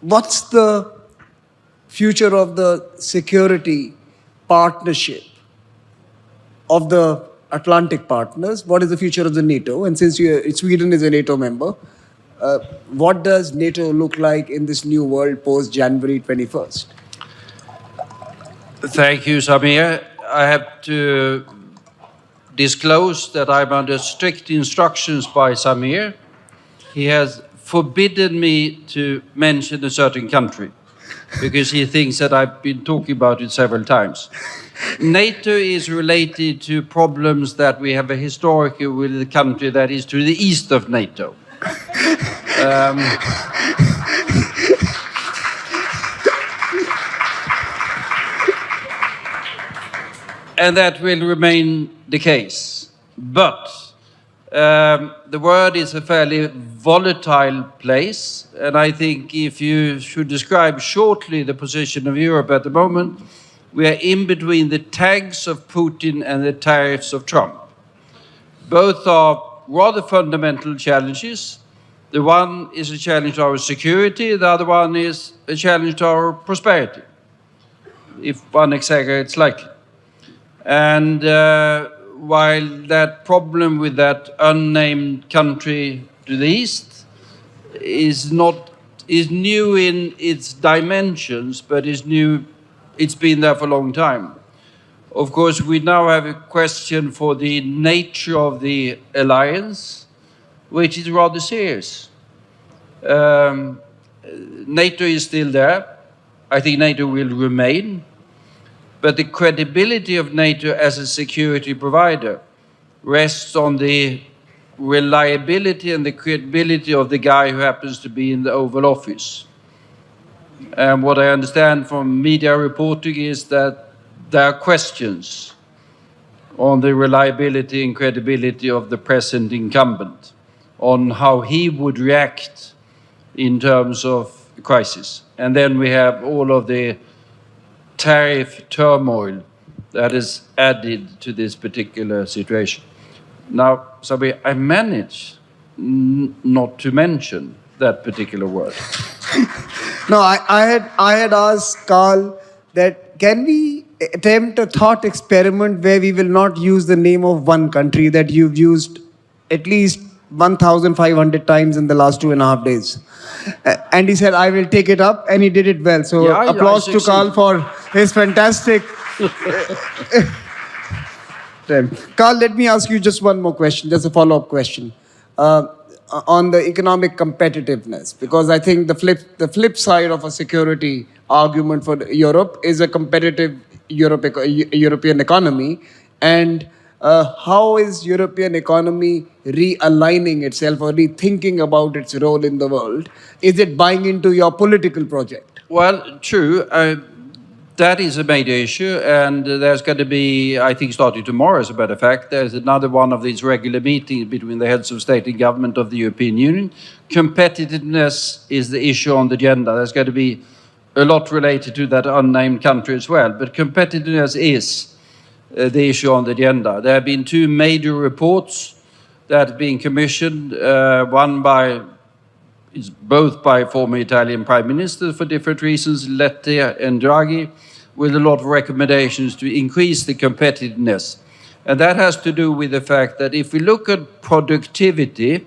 what's the future of the security partnership of the Atlantic partners? What is the future of the NATO? And since Sweden is a NATO member, what does NATO look like in this new world post January 21st? Thank you, Samir. I have to disclose that I'm under strict instructions by Samir. He has forbidden me to mention a certain country because he thinks that I've been talking about it several times. NATO is related to problems that we have a historically with the country that is to the east of NATO. And that will remain the case. But the world is a fairly volatile place, and I think if you should describe shortly the position of Europe at the moment, we are in between the tags of Putin and the tariffs of Trump. Both are rather fundamental challenges. The one is a challenge to our security, the other one is a challenge to our prosperity, if one exaggerates slightly. And while that problem with that unnamed country to the east is new in its dimensions, but is new, it's been there for a long time. Of course, we now have a question for the nature of the alliance, which is rather serious. NATO is still there. I think NATO will remain. But the credibility of NATO as a security provider rests on the reliability and the credibility of the guy who happens to be in the Oval Office. And what I understand from media reporting is that there are questions on the reliability and credibility of the present incumbent, on how he would react in terms of crisis. And then we have all of the tariff turmoil that is added to this particular situation. Now, Samir, I managed not to mention that particular word. No, I had asked Carl that can we attempt a thought experiment where we will not use the name of one country that you've used at least 1,500 times in the last 2.5 days. And he said, I will take it up, and he did it well. So yeah, applause to Carl for his fantastic... Carl, let me ask you just one more question, just a follow-up question. On the economic competitiveness, because I think the flip side of a security argument for Europe is a competitive European economy. And how is European economy realigning itself or rethinking about its role in the world? Is it buying into your political project? Well, true. That is a major issue, and there's going to be, I think starting tomorrow as a matter of fact, there's another one of these regular meetings between the heads of state and government of the European Union. Competitiveness is the issue on the agenda. There's going to be a lot related to that unnamed country as well, but competitiveness is the issue on the agenda. There have been two major reports that have been commissioned, one both by former Italian Prime Minister for different reasons, Letta and Draghi, with a lot of recommendations to increase the competitiveness. And that has to do with the fact that if we look at productivity,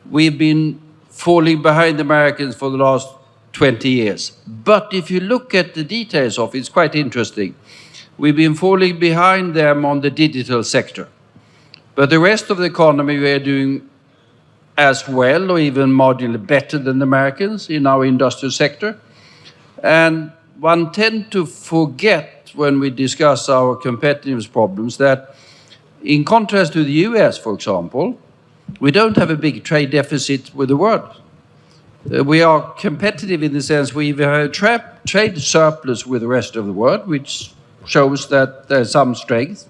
we've been falling behind the Americans for the last 20 years. But if you look at the details of it, it's quite interesting. We've been falling behind them on the digital sector. But the rest of the economy, we are doing as well or even marginally better than the Americans in our industrial sector. And one tends to forget when we discuss our competitiveness problems that in contrast to the US, for example, we don't have a big trade deficit with the world. We are competitive in the sense we have a trade surplus with the rest of the world, which shows that there's some strength.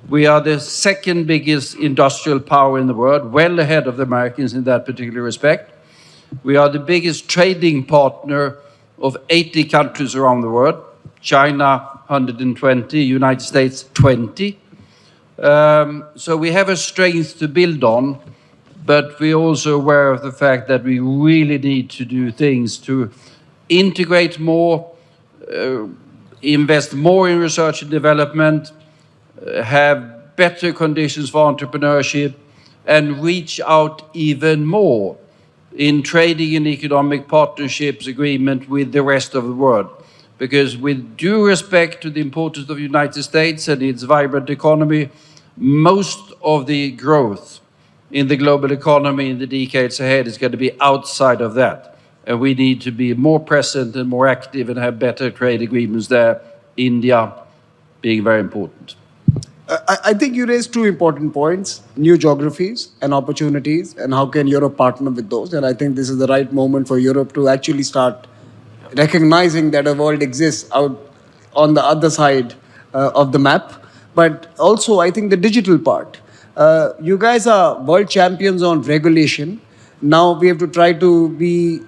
We are the second biggest industrial power in the world, well ahead of the Americans in that particular respect. We are the biggest trading partner of 80 countries around the world. China, 120, United States, 20. So we have a strength to build on, but we're also aware of the fact that we really need to do things to integrate more, invest more in research and development, have better conditions for entrepreneurship, and reach out even more in trading and economic partnerships agreement with the rest of the world. Because with due respect to the importance of the United States and its vibrant economy, most of the growth in the global economy in the decades ahead is going to be outside of that. And we need to be more present and more active and have better trade agreements there, India being very important. I think you raised two important points, new geographies and opportunities, and how can Europe partner with those. And I think this is the right moment for Europe to actually start recognizing that a world exists out on the other side of the map. But also, I think the digital part. You guys are world champions on regulation. Now we have to try to be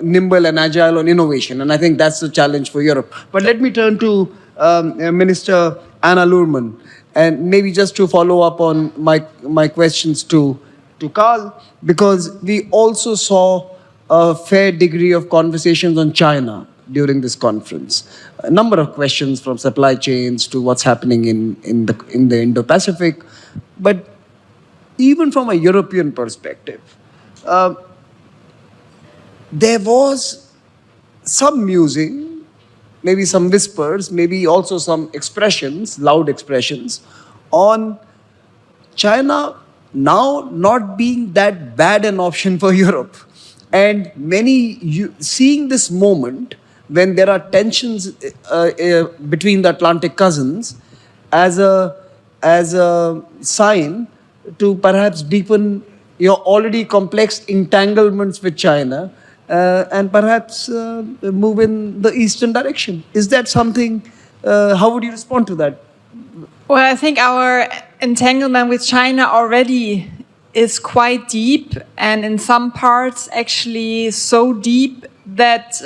nimble and agile on innovation. And I think that's the challenge for Europe. But let me turn to Minister Anna Loerman. And maybe just to follow up on my questions to Carl, because we also saw a fair degree of conversations on China during this conference. A number of questions from supply chains to what's happening in the Indo-Pacific. But even from a European perspective, there was some musing, maybe some whispers, maybe also some expressions, loud expressions, on China now not being that bad an option for Europe. And seeing this moment when there are tensions between the Atlantic cousins as a sign to perhaps deepen your already complex entanglements with China, and perhaps move in the eastern direction. Is that something, how would you respond to that? Well, I think our entanglement with China already is quite deep, and in some parts actually so deep that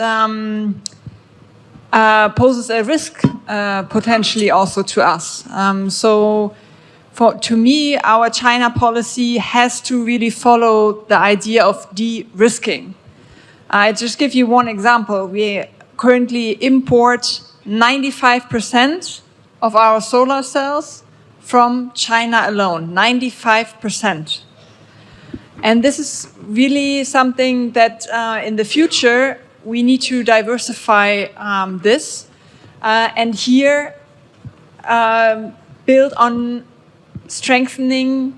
poses a risk potentially also to us. To me, our China policy has to really follow the idea of de-risking. I just give you one example. We currently import 95% of our solar cells from China alone, 95%. And this is really something that in the future we need to diversify this and here build on strengthening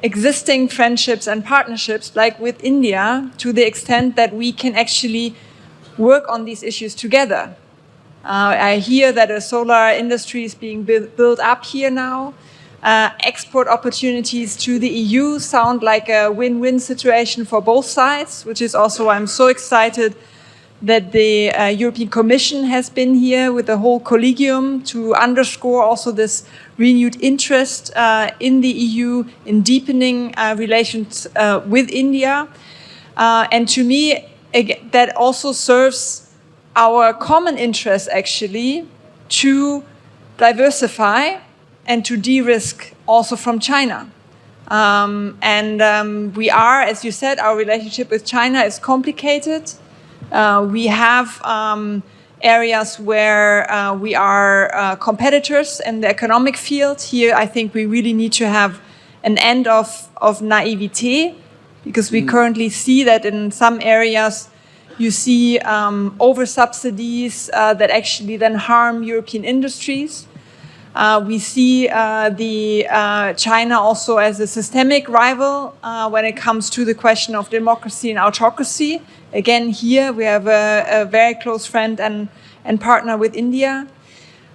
existing friendships and partnerships like with India to the extent that we can actually work on these issues together. I hear that a solar industry is being built up here now. Export opportunities to the EU sound like a win-win situation for both sides, which is also, I'm so excited that the European Commission has been here with the whole collegium to underscore also this renewed interest in the EU in deepening relations with India. And to me, that also serves our common interest actually to diversify and to de-risk also from China. We are, as you said, our relationship with China is complicated. We have areas where we are competitors in the economic field. Here, I think we really need to have an end of naivete, because we currently see that in some areas you see over-subsidies that actually then harm European industries. We see China also as a systemic rival when it comes to the question of democracy and autocracy. Again, here we have a very close friend and partner with India.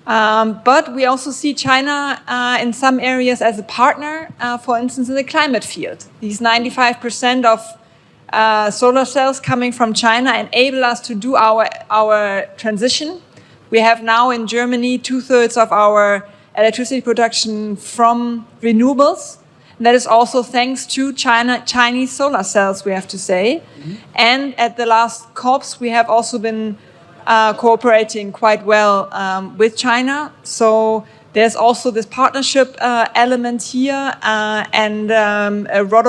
But we also see China in some areas as a partner, for instance, in the climate field. These 95% of solar cells coming from China enable us to do our transition. We have now in Germany 2/3 of our electricity production from renewables. And that is also thanks to Chinese solar cells, we have to say. Mm-hmm. And at the last COPs, we have also been cooperating quite well with China. So There's also this partnership element here, and a lot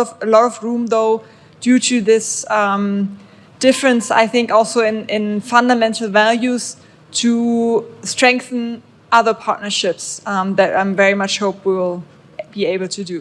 of room, though, due to this difference, I think, also in fundamental values, to strengthen other partnerships that I very much hope we will be able to do.